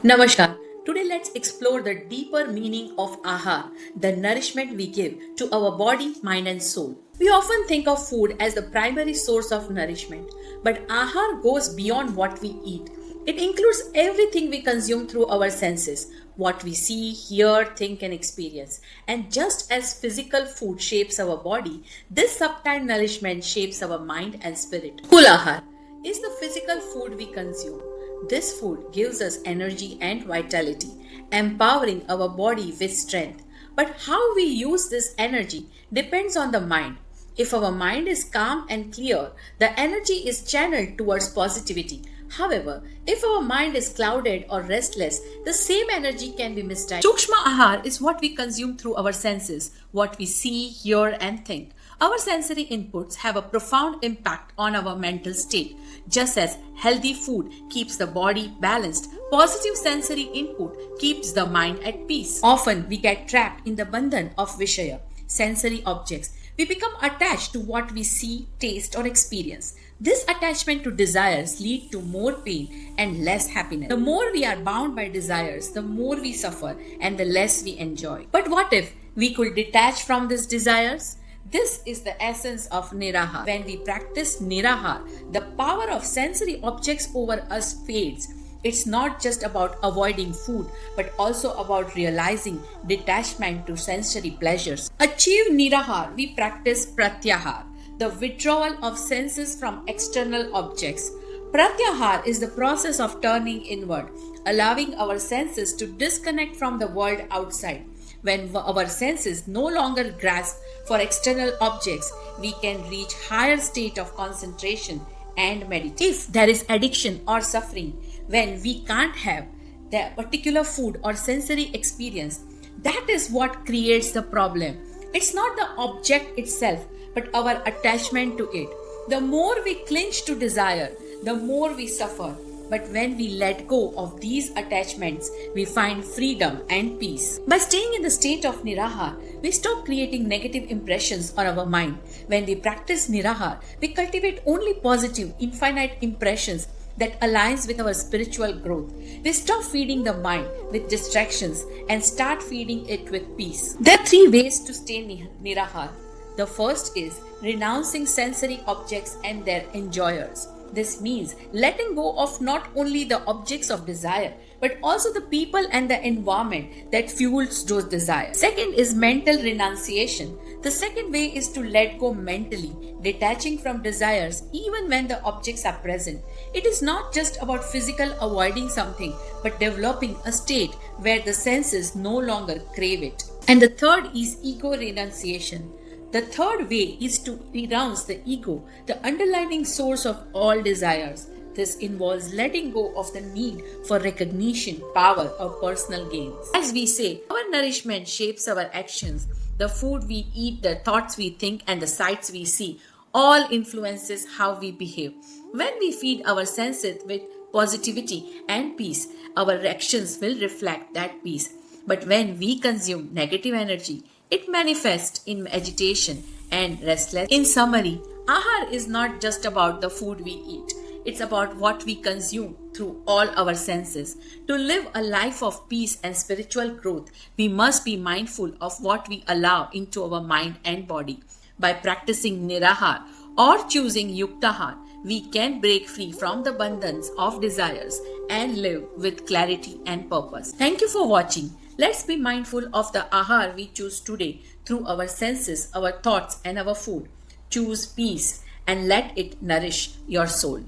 Namaskar. Today let's explore the deeper meaning of ahar, the nourishment we give to our body, mind and soul. We often think of food as the primary source of nourishment, but ahar goes beyond what we eat. It includes everything we consume through our senses, what we see, hear, think and experience. And just as physical food shapes our body, this subtle nourishment shapes our mind and spirit. Kulahar is the physical food we consume. This food gives us energy and vitality, empowering our body with strength. But how we use this energy depends on the mind. If our mind is calm and clear, the energy is channeled towards positivity. However, if our mind is clouded or restless, the same energy can be misdirected. Sukshma Ahar is what we consume through our senses, what we see, hear, and think. Our sensory inputs have a profound impact on our mental state. Just as healthy food keeps the body balanced, positive sensory input keeps the mind at peace. Often we get trapped in the bandhan of Vishaya, sensory objects. We become attached to what we see, taste, or experience. This attachment to desires leads to more pain and less happiness. The more we are bound by desires, the more we suffer and the less we enjoy. But what if we could detach from these desires? This is the essence of Nirahar. When we practice Nirahar, the power of sensory objects over us fades. It's not just about avoiding food, but also about realizing detachment to sensory pleasures. Achieve Nirahar, we practice Pratyahar, the withdrawal of senses from external objects. Pratyahar is the process of turning inward, allowing our senses to disconnect from the world outside. When our senses no longer grasp for external objects, we can reach higher state of concentration and meditation. If there is addiction or suffering, when we can't have the particular food or sensory experience, that is what creates the problem. It's not the object itself, but our attachment to it. The more we cling to desire, the more we suffer. But when we let go of these attachments, we find freedom and peace. By staying in the state of Nirahar, we stop creating negative impressions on our mind. When we practice Nirahar, we cultivate only positive, infinite impressions that aligns with our spiritual growth. We stop feeding the mind with distractions and start feeding it with peace. There are three ways to stay Nirahar. The first is renouncing sensory objects and their enjoyers. This means letting go of not only the objects of desire, but also the people and the environment that fuels those desires. Second is mental renunciation. The second way is to let go mentally, detaching from desires even when the objects are present. It is not just about physical avoiding something, but developing a state where the senses no longer crave it. And the third is ego renunciation. The third way is to renounce the ego, the underlying source of all desires. This involves letting go of the need for recognition, power, or personal gains. As we say, our nourishment shapes our actions. The food we eat, the thoughts we think, and the sights we see all influences how we behave. When we feed our senses with positivity and peace, our actions will reflect that peace. But when we consume negative energy, it manifests in agitation and restlessness. In summary, ahar is not just about the food we eat. It's about what we consume through all our senses. To live a life of peace and spiritual growth, we must be mindful of what we allow into our mind and body. By practicing Nirahar or choosing Yuktahar, we can break free from the bandhans of desires and live with clarity and purpose. Thank you for watching. Let's be mindful of the ahar we choose today through our senses, our thoughts, and our food. Choose peace and let it nourish your soul.